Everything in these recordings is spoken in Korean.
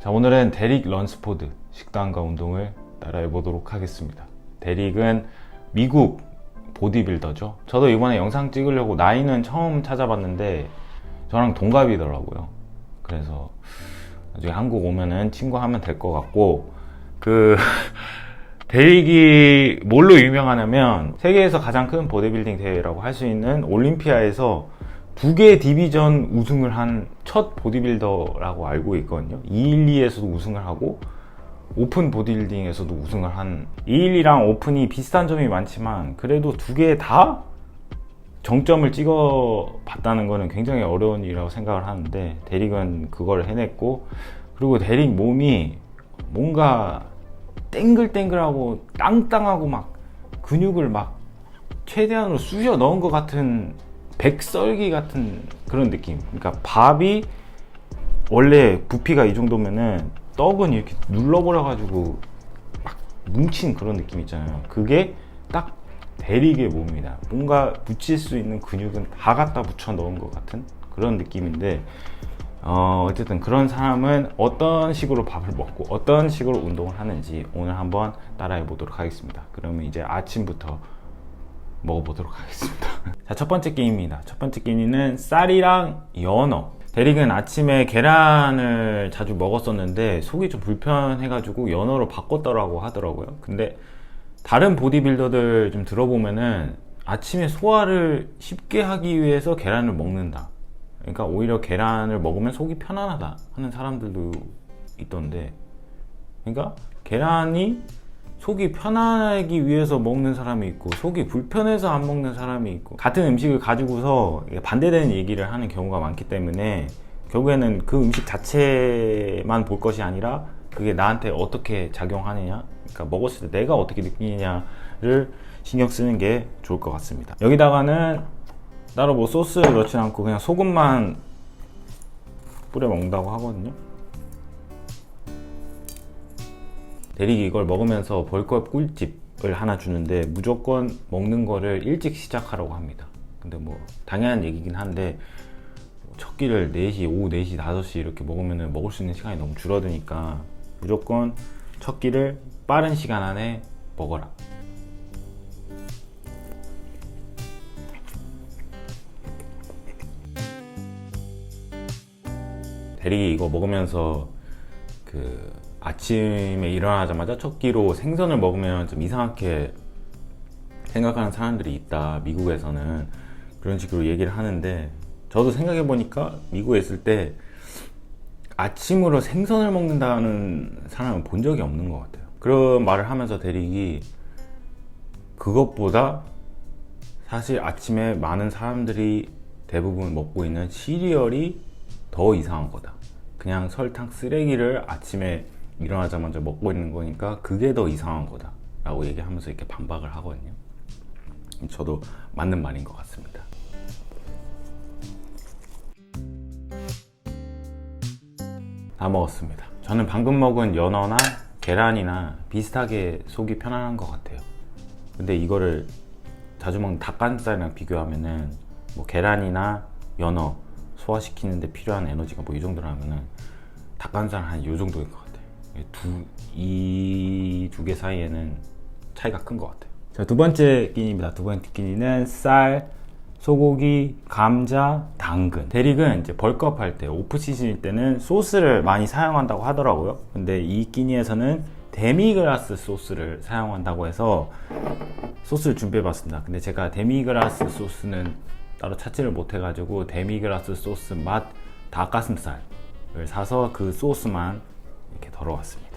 자, 오늘은 데릭 런스포드 식단과 운동을 따라해 보도록 하겠습니다. 데릭은 미국 보디빌더죠. 저도 이번에 영상 찍으려고 나이는 처음 찾아봤는데 저랑 동갑이더라고요. 그래서 나중에 한국 오면은 친구하면 될 것 같고, 데릭이 뭘로 유명하냐면 세계에서 가장 큰 보디빌딩 대회라고 할 수 있는 올림피아에서 2개 디비전 우승을 한 첫 보디빌더라고 알고 있거든요. 212에서도 우승을 하고 오픈 보디빌딩에서도 우승을 한, 212랑 오픈이 비슷한 점이 많지만 그래도 2개 다 정점을 찍어 봤다는 거는 굉장히 어려운 일이라고 생각을 하는데, 데릭은 그걸 해냈고, 그리고 데릭 몸이 뭔가 땡글땡글하고 땅땅하고 막 근육을 막 최대한으로 쑤셔 넣은 것 같은 백설기 같은 그런 느낌. 그러니까 밥이 원래 부피가 이 정도면은 떡은 이렇게 눌러버려 가지고 막 뭉친 그런 느낌 있잖아요. 그게 딱 데릭의 몸입니다. 뭔가 붙일 수 있는 근육은 다 갖다 붙여 넣은 것 같은 그런 느낌인데, 어쨌든 그런 사람은 어떤 식으로 밥을 먹고 어떤 식으로 운동을 하는지 오늘 한번 따라해 보도록 하겠습니다. 그러면 이제 아침부터 먹어보도록 하겠습니다. 자, 첫 번째 끼니입니다. 첫 번째 끼니는 쌀이랑 연어. 데릭은 아침에 계란을 자주 먹었었는데 속이 좀 불편해가지고 연어로 바꿨더라고 하더라고요. 근데 다른 보디빌더들 좀 들어보면은 아침에 소화를 쉽게 하기 위해서 계란을 먹는다, 그러니까 오히려 계란을 먹으면 속이 편안하다 하는 사람들도 있던데, 그러니까 계란이 속이 편안하기 위해서 먹는 사람이 있고 속이 불편해서 안 먹는 사람이 있고, 같은 음식을 가지고서 반대되는 얘기를 하는 경우가 많기 때문에 결국에는 그 음식 자체만 볼 것이 아니라 그게 나한테 어떻게 작용하느냐, 그러니까 먹었을 때 내가 어떻게 느끼느냐를 신경 쓰는 게 좋을 것 같습니다. 여기다가는 따로 뭐 소스를 넣지 않고 그냥 소금만 뿌려 먹는다고 하거든요. 데릭이 이걸 먹으면서 벌컥 꿀팁을 하나 주는데, 무조건 먹는 거를 일찍 시작하라고 합니다. 근데 뭐 당연한 얘기긴 한데, 첫 끼를 4시, 오후 4시, 5시 이렇게 먹으면 먹을 수 있는 시간이 너무 줄어드니까 무조건 첫 끼를 빠른 시간 안에 먹어라. 데릭이 이거 먹으면서 아침에 일어나자마자 첫 끼로 생선을 먹으면 좀 이상하게 생각하는 사람들이 있다, 미국에서는. 그런 식으로 얘기를 하는데, 저도 생각해 보니까 미국에 있을 때 아침으로 생선을 먹는다는 사람은 본 적이 없는 것 같아요. 그런 말을 하면서 데릭이 그것보다 사실 아침에 많은 사람들이 대부분 먹고 있는 시리얼이 더 이상한 거다, 그냥 설탕 쓰레기를 아침에 일어나자마자 먹고 있는 거니까 그게 더 이상한 거다 라고 얘기하면서 이렇게 반박을 하거든요. 저도 맞는 말인 것 같습니다. 다 먹었습니다. 저는 방금 먹은 연어나 계란이나 비슷하게 속이 편안한 것 같아요. 근데 이거를 자주 먹는 닭가슴살이랑 비교하면은 뭐 계란이나 연어 소화시키는데 필요한 에너지가 뭐 이 정도라면은 닭가슴살은 한 이 정도인 것 같아요. 이 두 개 사이에는 차이가 큰 것 같아요. 자, 두 번째 끼니입니다. 두 번째 끼니는 쌀, 소고기, 감자, 당근. 데릭은 이제 벌크업 할 때, 오프 시즌일 때는 소스를 많이 사용한다고 하더라고요. 근데 이 끼니에서는 데미그라스 소스를 사용한다고 해서 소스를 준비해 봤습니다. 근데 제가 데미그라스 소스는 따로 찾지를 못해가지고 데미그라스 소스 맛 닭가슴살을 사서 그 소스만 이렇게 덜어왔습니다.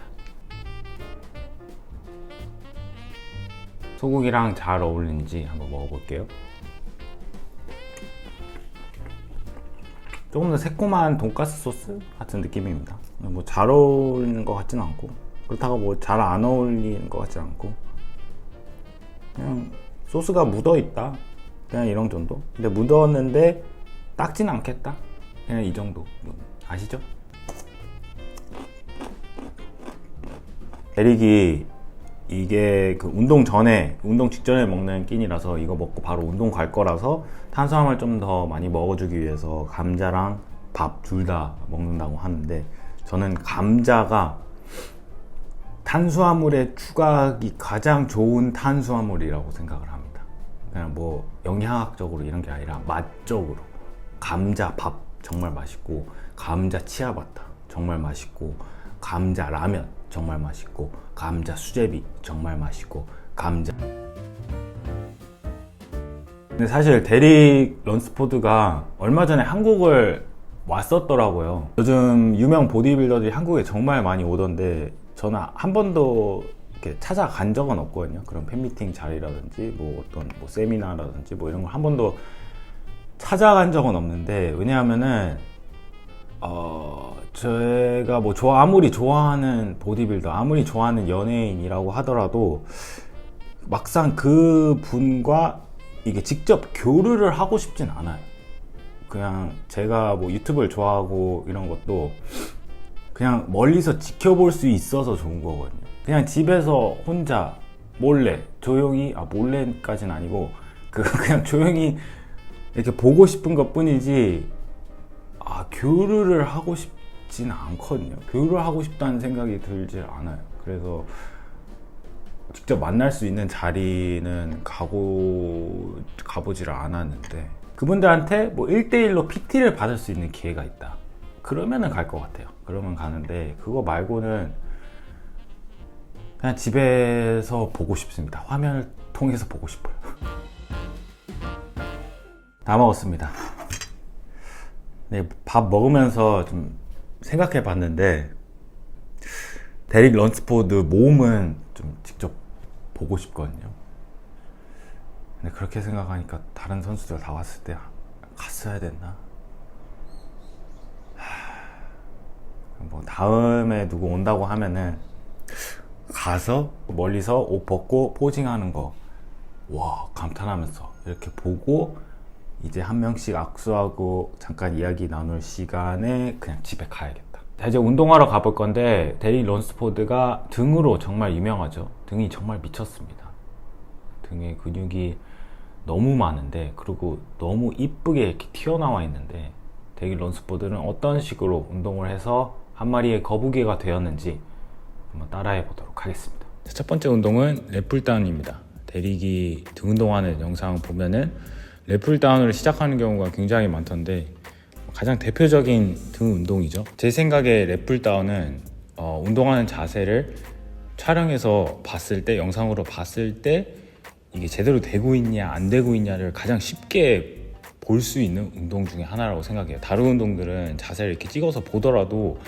소고기랑 잘 어울리는지 한번 먹어볼게요. 조금 더 새콤한 돈가스 소스 같은 느낌입니다. 뭐 잘 어울리는 것 같지는 않고, 그렇다고 뭐 잘 안 어울리는 것 같지 않고, 그냥 소스가 묻어있다, 그냥 이런 정도. 근데 묻었는데 닦진 않겠다, 그냥 이 정도. 아시죠? 데릭이 이게 운동 전에, 운동 직전에 먹는 끼니라서 이거 먹고 바로 운동 갈 거라서 탄수화물 좀 더 많이 먹어주기 위해서 감자랑 밥 둘 다 먹는다고 하는데, 저는 감자가 탄수화물의 추가하기 가장 좋은 탄수화물이라고 생각을 합니다. 그냥 뭐 영양학적으로 이런 게 아니라 맛적으로. 감자 밥 정말 맛있고, 감자 치아바타 정말 맛있고, 감자 라면 정말 맛있고, 감자 수제비 정말 맛있고, 감자. 근데 사실 데릭 런스포드가 얼마 전에 한국을 왔었더라고요. 요즘 유명 보디빌더들이 한국에 정말 많이 오던데 저는 한 번도 이렇게 찾아간 적은 없거든요. 그런 팬미팅 자리라든지 뭐 어떤 뭐 세미나라든지 뭐 이런 걸 한 번도 찾아간 적은 없는데, 왜냐하면은 제가 뭐 아무리 좋아하는 보디빌더, 아무리 좋아하는 연예인이라고 하더라도 막상 그 분과 이게 직접 교류를 하고 싶진 않아요. 그냥 제가 뭐 유튜브를 좋아하고 이런 것도 그냥 멀리서 지켜볼 수 있어서 좋은 거거든요. 그냥 집에서 혼자 몰래 조용히, 몰래까지는 아니고 그냥 조용히 이렇게 보고 싶은 것 뿐이지 교류를 하고 싶진 않거든요. 교류를 하고 싶다는 생각이 들지 않아요. 그래서 직접 만날 수 있는 자리는 가보지를 않았는데, 그분들한테 뭐 1대1로 PT를 받을 수 있는 기회가 있다 그러면은 갈 것 같아요. 그러면 가는데, 그거 말고는 그냥 집에서 보고 싶습니다. 화면을 통해서 보고 싶어요. 다 먹었습니다. 네, 밥 먹으면서 좀 생각해 봤는데, 데릭 런스포드 몸은 좀 직접 보고 싶거든요. 근데 그렇게 생각하니까 다른 선수들 다 왔을 때 갔어야 됐나? 뭐 다음에 누구 온다고 하면은 가서 멀리서 옷 벗고 포징하는 거, 와, 감탄하면서 이렇게 보고 이제 한 명씩 악수하고 잠깐 이야기 나눌 시간에 그냥 집에 가야겠다. 자, 이제 운동하러 가볼 건데, 데릭 런스포드가 등으로 정말 유명하죠. 등이 정말 미쳤습니다. 등에 근육이 너무 많은데, 그리고 너무 이쁘게 이렇게 튀어나와 있는데, 데릭 런스포드는 어떤 식으로 운동을 해서 한 마리의 거북이가 되었는지 한번 따라해 보도록 하겠습니다. 첫 번째 운동은 랩풀다운입니다. 데릭이 등 운동하는 영상 보면은 랩풀다운을 시작하는 경우가 굉장히 많던데, 가장 대표적인 등 운동이죠. 제 생각에 랩풀다운은 운동하는 자세를 촬영해서 봤을 때, 영상으로 봤을 때 이게 제대로 되고 있냐 안 되고 있냐를 가장 쉽게 볼 수 있는 운동 중에 하나라고 생각해요. 다른 운동들은 자세를 이렇게 찍어서 보더라도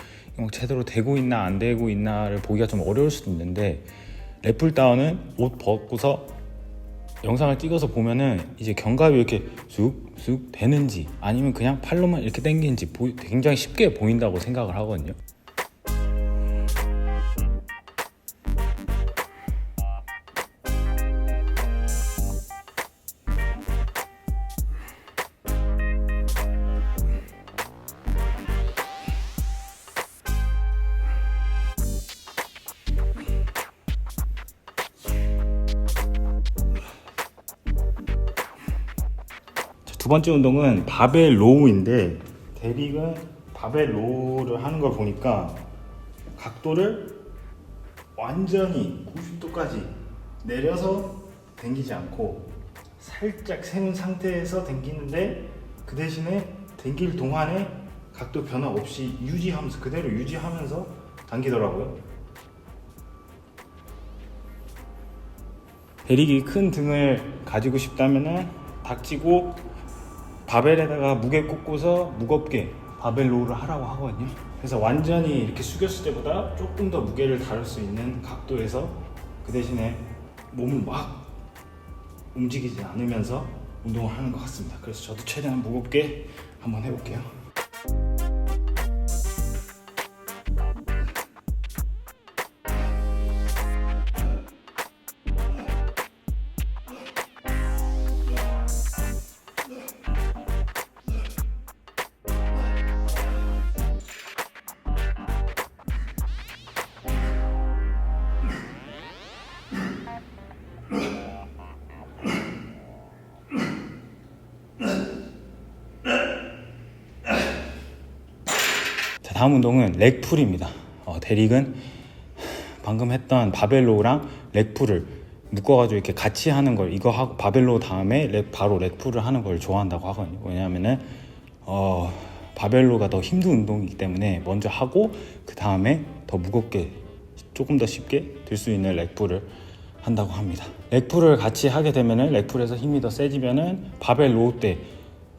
제대로 되고 있나 안 되고 있나를 보기가 좀 어려울 수도 있는데, 랩풀다운은 옷 벗고서 영상을 찍어서 보면은 이제 견갑이 이렇게 쑥쑥 되는지 아니면 그냥 팔로만 이렇게 당기는지 굉장히 쉽게 보인다고 생각을 하거든요. 두 번째 운동은 바벨 로우인데, 데릭은 바벨 로우를 하는 걸 보니까 각도를 완전히 90도까지 내려서 당기지 않고 살짝 세운 상태에서 당기는데, 그 대신에 당길 동안에 각도 변화 없이 유지하면서, 그대로 유지하면서 당기더라고요. 데릭이 큰 등을 가지고 싶다면은 닥치고 바벨에다가 무게 꽂고서 무겁게 바벨 로우를 하라고 하거든요. 그래서 완전히 이렇게 숙였을 때보다 조금 더 무게를 다룰 수 있는 각도에서, 그 대신에 몸을 막 움직이지 않으면서 운동을 하는 것 같습니다. 그래서 저도 최대한 무겁게 한번 해볼게요. 다음 운동은 렉풀입니다. 대릭은 방금 했던 바벨로우랑 렉풀을 묶어가지고 이렇게 같이 하는 걸, 이거 하고 바벨로우 다음에 바로 렉풀을 하는 걸 좋아한다고 하거든요. 왜냐하면은 바벨로우가 더 힘든 운동이기 때문에 먼저 하고 그 다음에 더 무겁게 조금 더 쉽게 들 수 있는 렉풀을 한다고 합니다. 렉풀을 같이 하게 되면은 렉풀에서 힘이 더 세지면은 바벨로우 때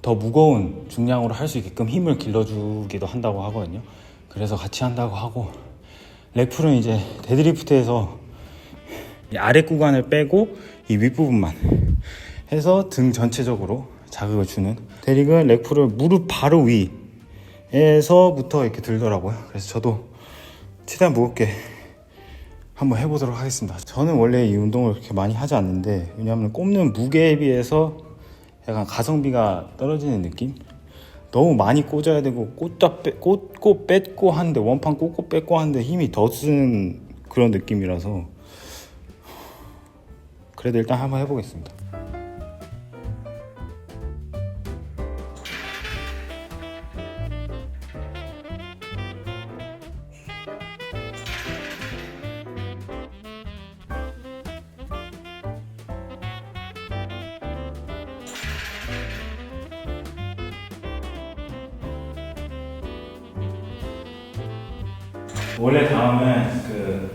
더 무거운 중량으로 할 수 있게끔 힘을 길러주기도 한다고 하거든요. 그래서 같이 한다고 하고, 렉풀은 이제 데드리프트에서 이 아래 구간을 빼고 이 윗부분만 해서 등 전체적으로 자극을 주는, 데릭은 렉풀을 무릎 바로 위에서부터 이렇게 들더라고요. 그래서 저도 최대한 무겁게 한번 해보도록 하겠습니다. 저는 원래 이 운동을 그렇게 많이 하지 않는데, 왜냐하면 꼽는 무게에 비해서 약간 가성비가 떨어지는 느낌? 너무 많이 꽂아야 되고 꽂고 뺏고 하는데, 원판 꽂고 뺏고 하는데 힘이 더 쓰는 그런 느낌이라서, 그래도 일단 한번 해보겠습니다. 원래 다음은 그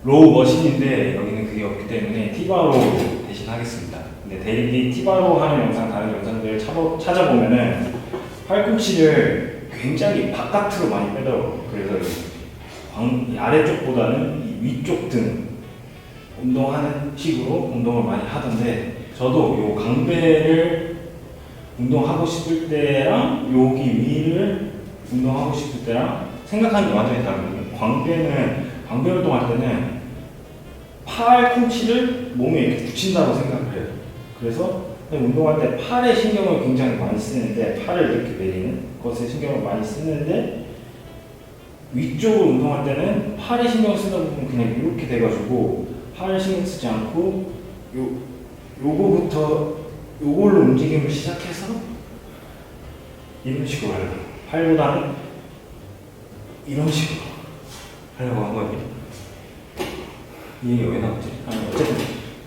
로우 머신인데 여기는 그게 없기 때문에 티바로 대신 하겠습니다. 근데 데릭이 티바로 하는 영상, 다른 영상들을 찾아보면은 팔꿈치를 굉장히 바깥으로 많이 빼더라고요. 그래서 이 아래쪽보다는 이 위쪽 등 운동하는 식으로 운동을 많이 하던데, 저도 요 강배를 운동하고 싶을 때랑 여기 위를 운동하고 싶을 때랑 생각하는 게 완전히 다르거든요. 광배 운동할 때는 팔꿈치를 몸에 이렇게 붙인다고 생각을 해요. 그래서 운동할 때 팔에 신경을 굉장히 많이 쓰는데, 팔을 이렇게 내리는 것에 신경을 많이 쓰는데, 위쪽으로 운동할 때는 팔에 신경을 쓰다 보면 그냥 이렇게 돼가지고 팔에 신경 쓰지 않고 요거부터 요걸로 움직임을 시작해서 이런 식으로 해요. 팔보다는 이런 식으로 하려고 하거든요. 이게 왜 나왔지? 어쨌든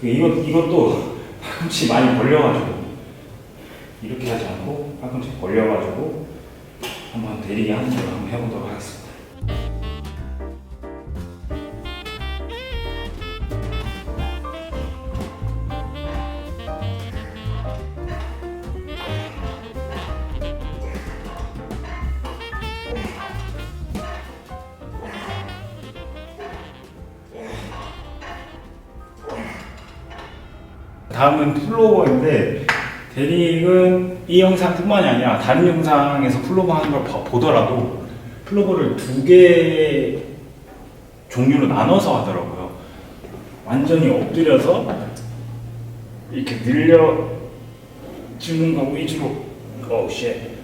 이것도 팔꿈치 많이 벌려가지고 이렇게 하지 않고 팔꿈치 벌려가지고 한번 데리게 하는 걸로 한번 해보도록 하겠습니다. 다음은 풀오버인데, 데릭은 이 영상뿐만이 아니라 다른 영상에서 풀오버 하는 걸 보더라도 풀오버를 2개 종류로 나눠서 하더라고요. 완전히 엎드려서 이렇게 늘려주는 거 위주로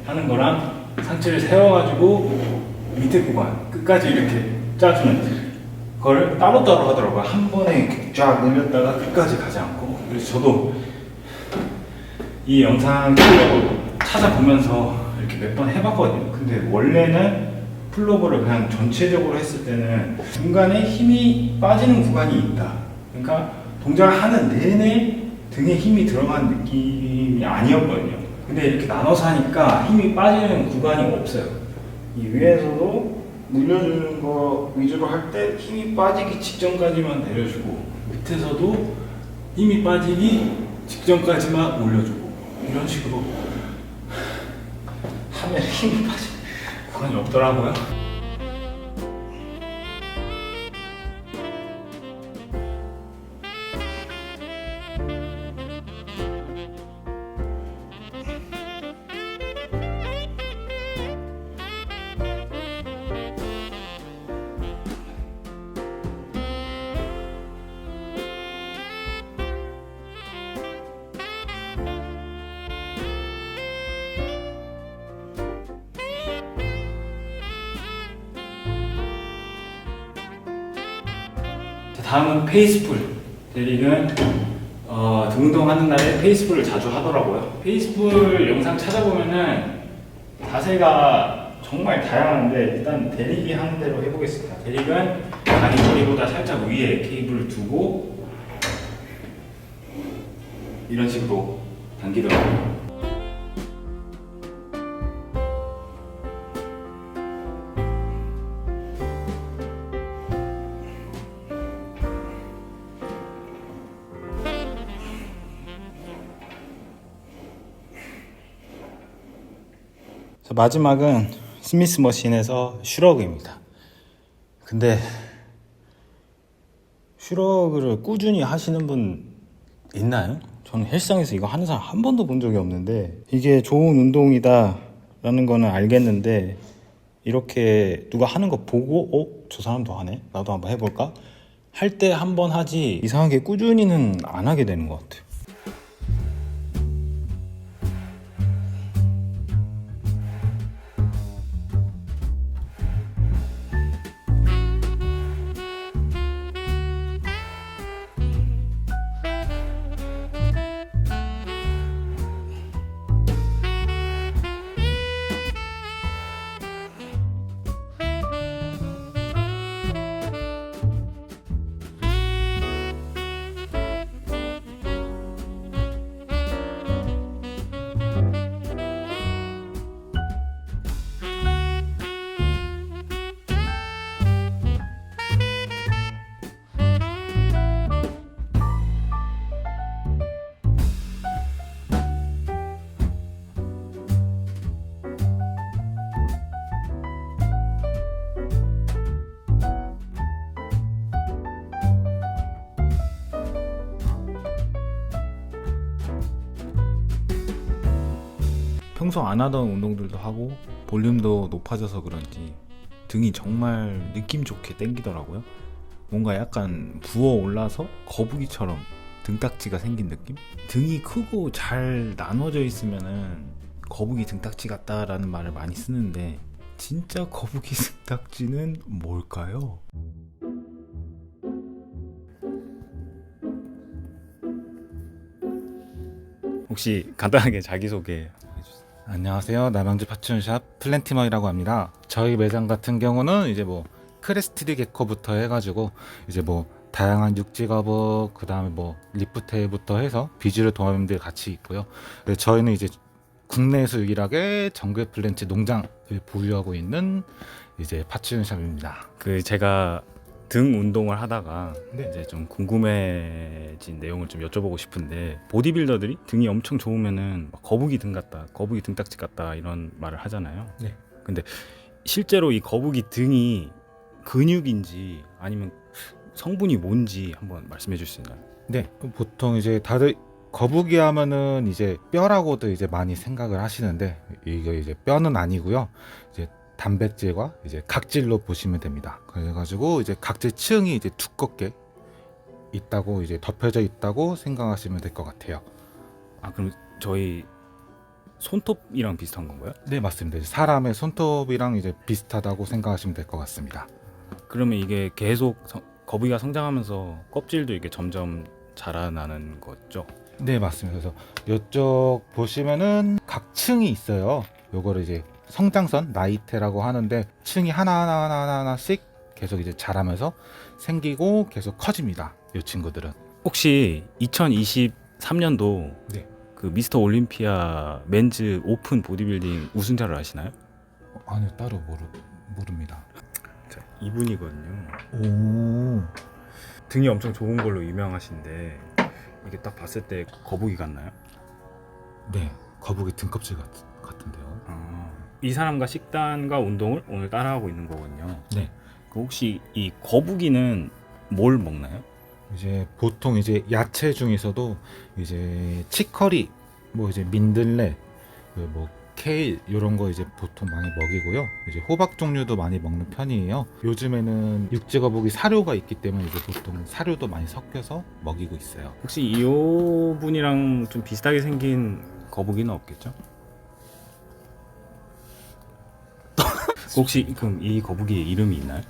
하는 거랑, 상체를 세워가지고 밑에 구간 끝까지 이렇게 짜주는 그걸 따로따로 하더라고요. 한 번에 이렇게 쫙 늘렸다가 끝까지 가지 않고. 그래서 저도 이 영상 찾아보면서 이렇게 몇 번 해봤거든요. 근데 원래는 풀오버를 그냥 전체적으로 했을 때는 중간에 힘이 빠지는 구간이 있다. 그러니까 동작을 하는 내내 등에 힘이 들어간 느낌이 아니었거든요. 근데 이렇게 나눠서 하니까 힘이 빠지는 구간이 없어요. 이 위에서도 늘려주는 거 위주로 할 때 힘이 빠지기 직전까지만 내려주고, 밑에서도 힘이 빠지기 직전까지만 올려주고, 이런 식으로 하면 힘이 빠지는 구간이 없더라고요. 다음은 페이스풀. 데릭은 등 운동하는 날에 페이스풀을 자주 하더라고요. 페이스풀 영상 찾아보면은 자세가 정말 다양한데 일단 대리기 하는 대로 해보겠습니다. 대리는 다리꼬리보다 살짝 위에 케이블을 두고 이런 식으로 당기더라고요. 마지막은 스미스 머신에서 슈러그입니다. 근데 슈러그를 꾸준히 하시는 분 있나요? 저는 헬스장에서 이거 하는 사람 한 번도 본 적이 없는데, 이게 좋은 운동이다 라는 거는 알겠는데 이렇게 누가 하는 거 보고 저 사람도 하네, 나도 한번 해볼까? 할 때 한 번 하지 이상하게 꾸준히는 안 하게 되는 것 같아요. 평소 안 하던 운동들도 하고 볼륨도 높아져서 그런지 등이 정말 느낌 좋게 땡기더라고요. 뭔가 약간 부어 올라서 거북이처럼 등딱지가 생긴 느낌? 등이 크고 잘 나눠져 있으면은 거북이 등딱지 같다라는 말을 많이 쓰는데, 진짜 거북이 등딱지는 뭘까요? 혹시 간단하게 자기소개. 안녕하세요. 남양주 파춘샵 플랜티머이라고 합니다. 저희 매장 같은 경우는 이제 뭐 크레스티드 개코부터 해가지고 이제 뭐 다양한 육지거북, 그 다음에 뭐 리프테부터 해서 비주얼 도마뱀들 같이 있고요. 저희는 이제 국내에서 유일하게 정글 플랜트 농장을 보유하고 있는 이제 파춘샵입니다. 그 제가 등 운동을 하다가 네. 이제 좀 궁금해진 내용을 좀 여쭤보고 싶은데, 보디빌더들이 등이 엄청 좋으면은 막 거북이 등 같다, 거북이 등딱지 같다 이런 말을 하잖아요. 네. 근데 실제로 이 거북이 등이 근육인지 아니면 성분이 뭔지 한번 말씀해 주실 수 있나요? 네. 보통 이제 다들 거북이 하면은 이제 뼈라고도 이제 많이 생각을 하시는데, 이게 이제 뼈는 아니고요. 이제 단백질과 이제 각질로 보시면 됩니다. 그래가지고 이제 각질층이 이제 두껍게 있다고, 이제 덮여져 있다고 생각하시면 될 것 같아요. 아, 그럼 저희 손톱이랑 비슷한 건가요? 네, 맞습니다. 이제 사람의 손톱이랑 이제 비슷하다고 생각하시면 될 것 같습니다. 그러면 이게 계속 거북이가 성장하면서 껍질도 이게 점점 자라나는 거죠? 네, 맞습니다. 그래서 이쪽 보시면은 각 층이 있어요. 요거를 이제 성장선 나이테라고 하는데, 층이 하나씩 계속 이제 자라면서 생기고 계속 커집니다. 이 친구들은. 혹시 2023년도 네. 그 미스터 올림피아 맨즈 오픈 보디빌딩 우승자를 아시나요? 아니요, 따로 모릅니다. 자, 이분이거든요. 오. 등이 엄청 좋은 걸로 유명하신데, 이게 딱 봤을 때 거북이 같나요? 네, 거북이 등껍질 같은데요. 이 사람과 식단과 운동을 오늘 따라하고 있는 거거든요. 네. 그 혹시 이 거북이는 뭘 먹나요? 이제 보통 이제 야채 중에서도 이제 치커리, 뭐 이제 민들레, 뭐 케일 이런 거 이제 보통 많이 먹이고요. 이제 호박 종류도 많이 먹는 편이에요. 요즘에는 육지 거북이 사료가 있기 때문에 이제 보통 사료도 많이 섞여서 먹이고 있어요. 혹시 이 분이랑 좀 비슷하게 생긴 거북이는 없겠죠? 혹시 그럼 이 거북이의 이름이 있나요?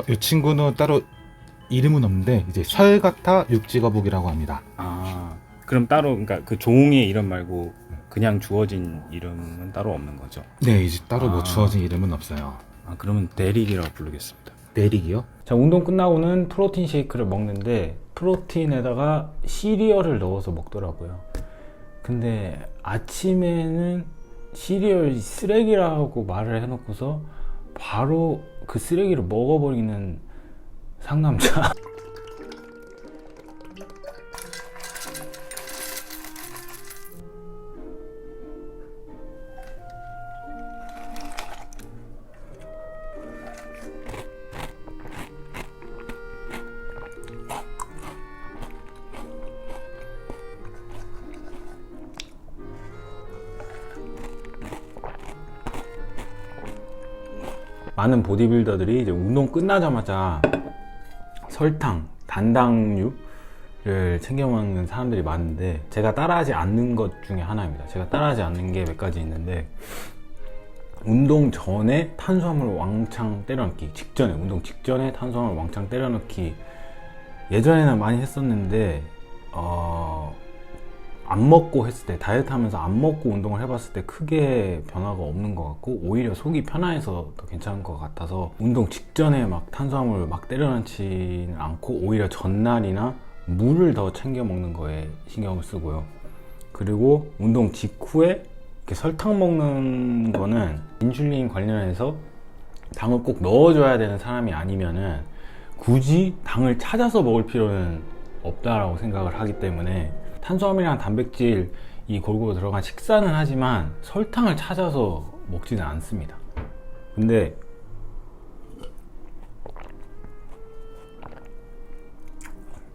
이 친구는 따로 이름은 없는데 이제 철가타 육지 거북이라고 합니다. 아, 그럼 따로 그러니까 그 종의 이름 말고 그냥 주어진 이름은 따로 없는 거죠? 네, 이제 따로 뭐 아. 주어진 이름은 없어요. 아, 그러면 대릭이라고 부르겠습니다. 내리기요? 자, 운동 끝나고는 프로틴 쉐이크를 먹는데 프로틴에다가 시리얼을 넣어서 먹더라고요. 근데 아침에는 시리얼 쓰레기라고 말을 해놓고서 바로 그 쓰레기를 먹어버리는 상남자. 많은 보디빌더들이 이제 운동 끝나자마자 설탕, 단당류를 챙겨 먹는 사람들이 많은데 제가 따라하지 않는 것 중에 하나입니다. 제가 따라하지 않는 게 몇 가지 있는데 운동 전에 탄수화물 왕창 때려넣기, 직전에 운동 직전에 탄수화물 왕창 때려넣기 예전에는 많이 했었는데 안 먹고 했을 때 다이어트 하면서 안 먹고 운동을 해봤을 때 크게 변화가 없는 것 같고 오히려 속이 편해서 더 괜찮은 것 같아서 운동 직전에 막 탄수화물 막 때려 넣지는 않고 오히려 전날이나 물을 더 챙겨 먹는 거에 신경을 쓰고요. 그리고 운동 직후에 이렇게 설탕 먹는 거는 인슐린 관련해서 당을 꼭 넣어줘야 되는 사람이 아니면은 굳이 당을 찾아서 먹을 필요는 없다라고 생각을 하기 때문에 탄수화물이랑 단백질이 골고루 들어간 식사는 하지만 설탕을 찾아서 먹지는 않습니다. 근데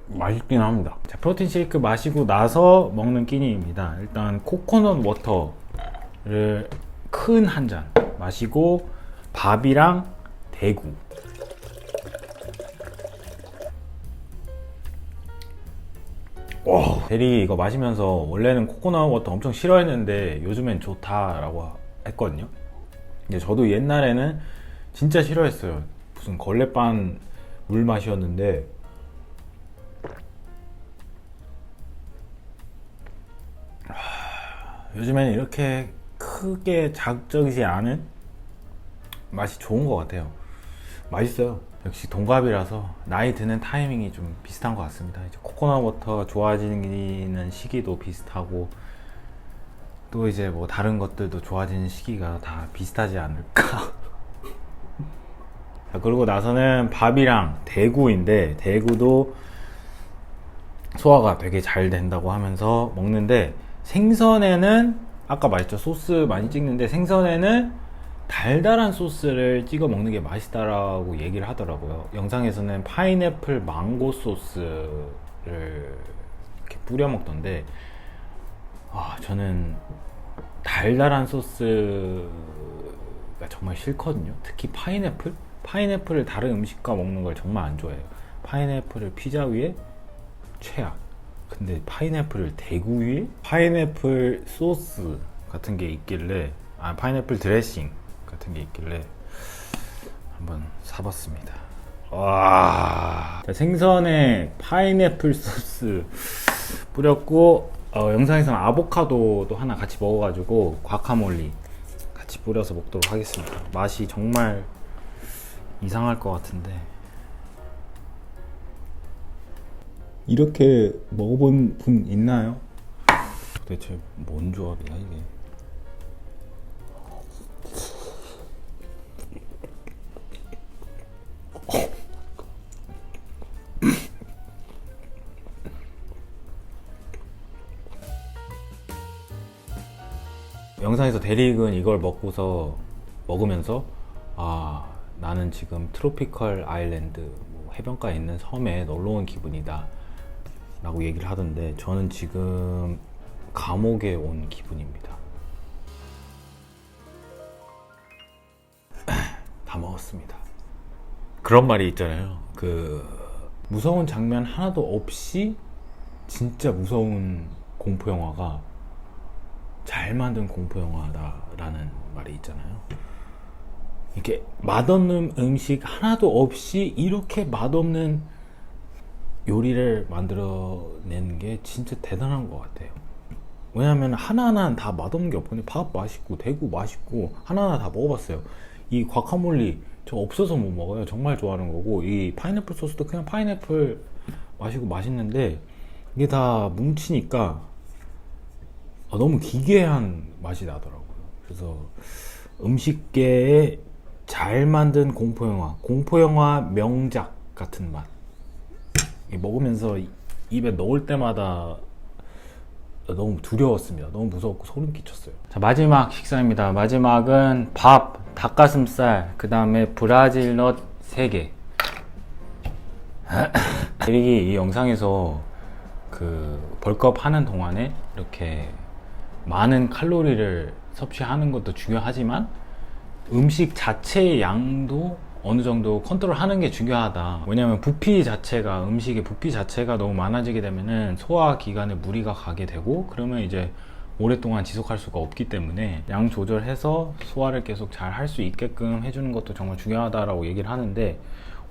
맛있긴 합니다. 자, 프로틴 쉐이크 마시고 나서 먹는 끼니입니다. 일단 코코넛 워터를 큰 한 잔 마시고 밥이랑 대구. 대리 이거 마시면서 원래는 코코넛 워터 엄청 싫어했는데 요즘엔 좋다라고 했거든요. 근데 저도 옛날에는 진짜 싫어했어요. 무슨 걸레반 물 맛이었는데 요즘에는 이렇게 크게 자극적이지 않은 맛이 좋은 것 같아요. 맛있어요. 역시 동갑이라서 나이 드는 타이밍이 좀 비슷한 것 같습니다. 이제 코코넛 워터가 좋아지는 시기도 비슷하고 또 이제 뭐 다른 것들도 좋아지는 시기가 다 비슷하지 않을까. 자, 그러고 나서는 밥이랑 대구인데 대구도 소화가 되게 잘 된다고 하면서 먹는데 생선에는 아까 말했죠. 소스 많이 찍는데 생선에는 달달한 소스를 찍어 먹는 게 맛있다라고 얘기를 하더라고요. 영상에서는 파인애플 망고 소스를 이렇게 뿌려 먹던데 저는 달달한 소스가 정말 싫거든요. 특히 파인애플을 다른 음식과 먹는 걸 정말 안 좋아해요. 파인애플을 피자 위에 최악. 근데 파인애플을 대구 위에 파인애플 소스 같은 게 있길래 파인애플 드레싱 같은 게 있길래 한번 사봤습니다. 와, 생선에 파인애플 소스 뿌렸고 영상에서는 아보카도도 하나 같이 먹어가지고 과카몰리 같이 뿌려서 먹도록 하겠습니다. 맛이 정말 이상할 것 같은데 이렇게 먹어본 분 있나요? 도대체 뭔 조합이야 이게? 영상에서 대릭은 이걸 먹으면서 나는 지금 트로피컬 아일랜드 해변가에 있는 섬에 놀러 온 기분이다 라고 얘기를 하던데 저는 지금 감옥에 온 기분입니다. 다 먹었습니다. 그런 말이 있잖아요. 무서운 장면 하나도 없이 진짜 무서운 공포영화가 잘 만든 공포영화다라는 말이 있잖아요. 이게 맛없는 음식 하나도 없이 이렇게 맛없는 요리를 만들어낸 게 진짜 대단한 것 같아요. 왜냐면 하나하나는 다 맛없는 게 없거든요. 밥 맛있고 대구 맛있고 하나하나 다 먹어봤어요. 이 과카몰리 저 없어서 못 먹어요. 정말 좋아하는 거고, 이 파인애플 소스도 그냥 파인애플 맛이고 맛있는데 이게 다 뭉치니까 너무 기괴한 맛이 나더라고요. 그래서 음식계에 잘 만든 공포영화 명작 같은 맛. 먹으면서 입에 넣을 때마다 너무 두려웠습니다. 너무 무서웠고 소름 끼쳤어요. 자, 마지막 식사입니다. 마지막은 밥, 닭가슴살, 그 다음에 브라질 넛 3개. 에릭이 이 영상에서 그 벌크업 하는 동안에 이렇게 많은 칼로리를 섭취하는 것도 중요하지만 음식 자체의 양도 어느 정도 컨트롤 하는 게 중요하다. 왜냐면 음식의 부피 자체가 너무 많아지게 되면은 소화기관에 무리가 가게 되고, 그러면 이제 오랫동안 지속할 수가 없기 때문에 양 조절해서 소화를 계속 잘 할 수 있게끔 해주는 것도 정말 중요하다라고 얘기를 하는데,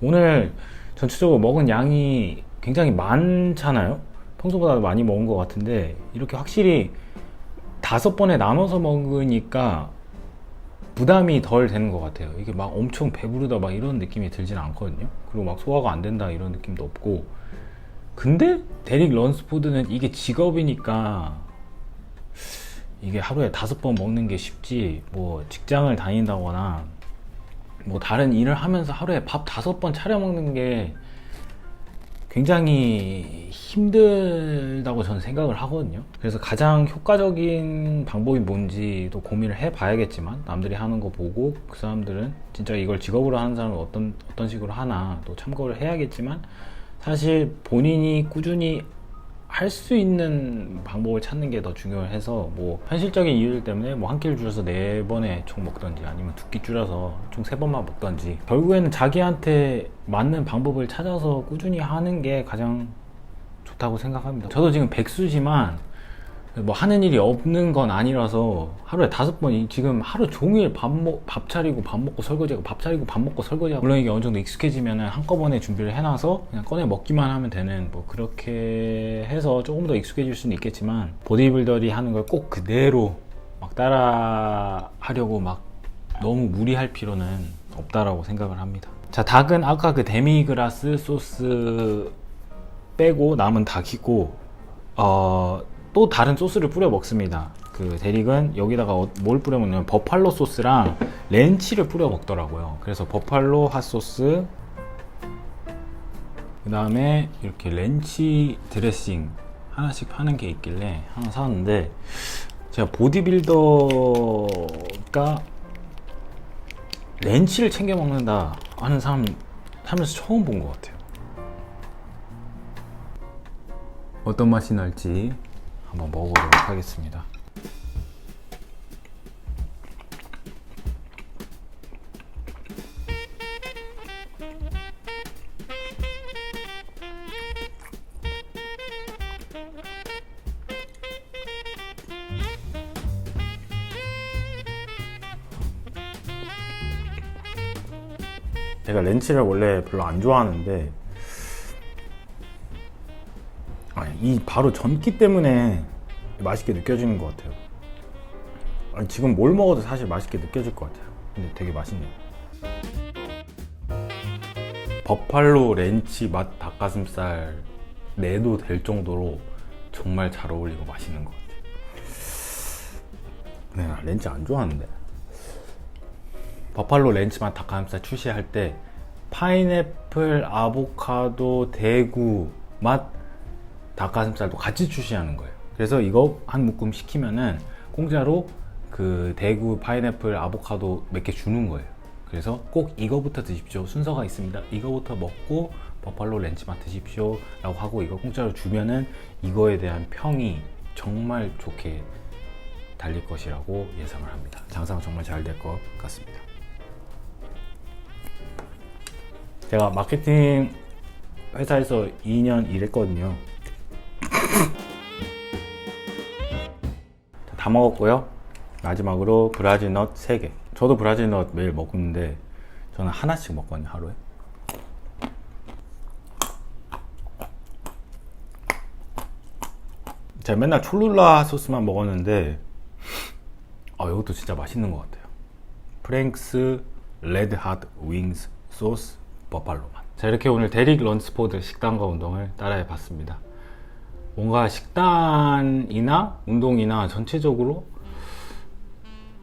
오늘 전체적으로 먹은 양이 굉장히 많잖아요. 평소보다 많이 먹은 것 같은데 이렇게 확실히 5번에 나눠서 먹으니까 부담이 덜 되는 것 같아요. 이게 막 엄청 배부르다 막 이런 느낌이 들진 않거든요. 그리고 막 소화가 안 된다 이런 느낌도 없고. 근데 데릭 런스포드는 이게 직업이니까 이게 하루에 5번 먹는 게 쉽지, 뭐 직장을 다닌다거나 뭐 다른 일을 하면서 하루에 밥 5번 차려 먹는 게 굉장히 힘들다고 저는 생각을 하거든요. 그래서 가장 효과적인 방법이 뭔지도 고민을 해 봐야겠지만, 남들이 하는 거 보고 그 사람들은 진짜 이걸 직업으로 하는 사람은 어떤 식으로 하나 또 참고를 해야겠지만, 사실 본인이 꾸준히 할 수 있는 방법을 찾는 게 더 중요해서, 뭐 현실적인 이유들 때문에 뭐 한 끼를 줄여서 4번에 총 먹던지, 아니면 2끼 줄여서 총 3번만 먹던지, 결국에는 자기한테 맞는 방법을 찾아서 꾸준히 하는 게 가장 좋다고 생각합니다. 저도 지금 백수지만 뭐 하는 일이 없는 건 아니라서 하루에 5번이 지금 하루 종일 밥 차리고 밥 먹고 설거지하고 밥 차리고 밥 먹고 설거지하고, 물론 이게 어느 정도 익숙해지면 한꺼번에 준비를 해놔서 그냥 꺼내 먹기만 하면 되는, 뭐 그렇게 해서 조금 더 익숙해질 수는 있겠지만, 보디빌더리 하는 걸 꼭 그대로 막 따라 하려고 막 너무 무리할 필요는 없다라고 생각을 합니다. 자, 닭은 아까 그 데미그라스 소스 빼고 남은 닭이고, 또 다른 소스를 뿌려 먹습니다. 그 데릭은 여기다가 뭘 뿌려 먹냐면 버팔로 소스랑 렌치를 뿌려 먹더라고요. 그래서 버팔로 핫소스, 그 다음에 이렇게 렌치 드레싱 하나씩 파는 게 있길래 하나 사왔는데, 제가 보디빌더가 렌치를 챙겨 먹는다 하는 사람 하면서 처음 본 것 같아요. 어떤 맛이 날지 한번 먹어보도록 하겠습니다. 제가 렌치를 원래 별로 안 좋아하는데, 이 바로 전기 때문에 맛있게 느껴지는 것 같아요. 지금 뭘 먹어도 사실 맛있게 느껴질 것 같아요. 근데 되게 맛있네요. 버팔로 렌치 맛 닭가슴살 내도 될 정도로 정말 잘 어울리고 맛있는 것 같아요. 네, 나 렌치 안 좋아하는데. 버팔로 렌치 맛 닭가슴살 출시할 때 파인애플, 아보카도, 대구 맛 닭가슴살도 같이 출시하는 거예요. 그래서 이거 한 묶음 시키면은 공짜로 그 대구, 파인애플, 아보카도 몇 개 주는 거예요. 그래서 꼭 이거부터 드십시오, 순서가 있습니다, 이거부터 먹고 버팔로 렌치맛 드십시오 라고 하고 이거 공짜로 주면은 이거에 대한 평이 정말 좋게 달릴 것이라고 예상을 합니다. 장사가 정말 잘 될 것 같습니다. 제가 마케팅 회사에서 2년 일했거든요. 다 먹었고요. 마지막으로 브라질 넛 3개. 저도 브라질 넛 매일 먹는데 저는 하나씩 먹거든요, 하루에. 제가 맨날 촐룰라 소스만 먹었는데 이것도 진짜 맛있는 것 같아요. 프랭크스 레드 핫 윙스 소스 버팔로 맛. 자, 이렇게 오늘 데릭 런스포드 식단과 운동을 따라해 봤습니다. 뭔가 식단이나 운동이나 전체적으로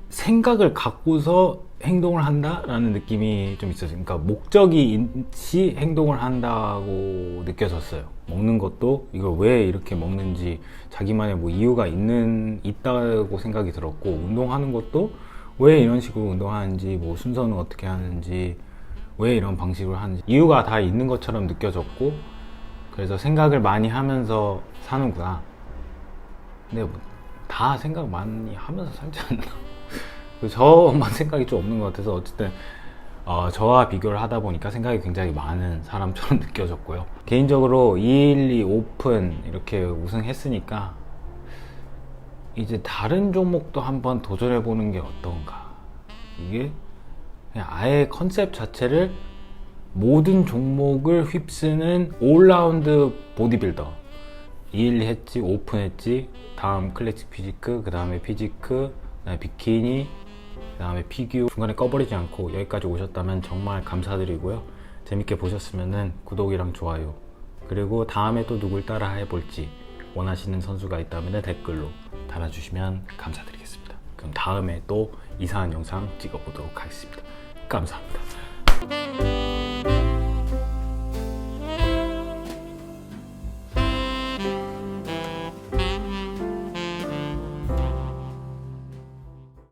생각을 갖고서 행동을 한다라는 느낌이 좀 있었어요. 그러니까 목적이 있이 행동을 한다고 느껴졌어요. 먹는 것도 이걸 왜 이렇게 먹는지 자기만의 뭐 이유가 있다고 생각이 들었고, 운동하는 것도 왜 이런 식으로 운동하는지, 뭐 순서는 어떻게 하는지, 왜 이런 방식으로 하는지 이유가 다 있는 것처럼 느껴졌고, 그래서 생각을 많이 하면서 사는구나. 근데 뭐 다 생각 많이 하면서 살지 않나? 저만 생각이 좀 없는 것 같아서 어쨌든 저와 비교를 하다 보니까 생각이 굉장히 많은 사람처럼 느껴졌고요. 개인적으로 212 오픈 이렇게 우승했으니까 이제 다른 종목도 한번 도전해 보는 게 어떤가. 이게 그냥 아예 컨셉 자체를 모든 종목을 휩쓰는 올라운드 보디빌더. 212 했지, 오픈 했지, 다음 클래식 피지크, 그 다음에 피지크, 그 다음에 비키니, 그 다음에 피규어, 중간에 꺼버리지 않고 여기까지 오셨다면 정말 감사드리고요. 재밌게 보셨으면 구독이랑 좋아요, 그리고 다음에 또 누굴 따라 해볼지 원하시는 선수가 있다면 댓글로 달아주시면 감사드리겠습니다. 그럼 다음에 또 이상한 영상 찍어보도록 하겠습니다. 감사합니다.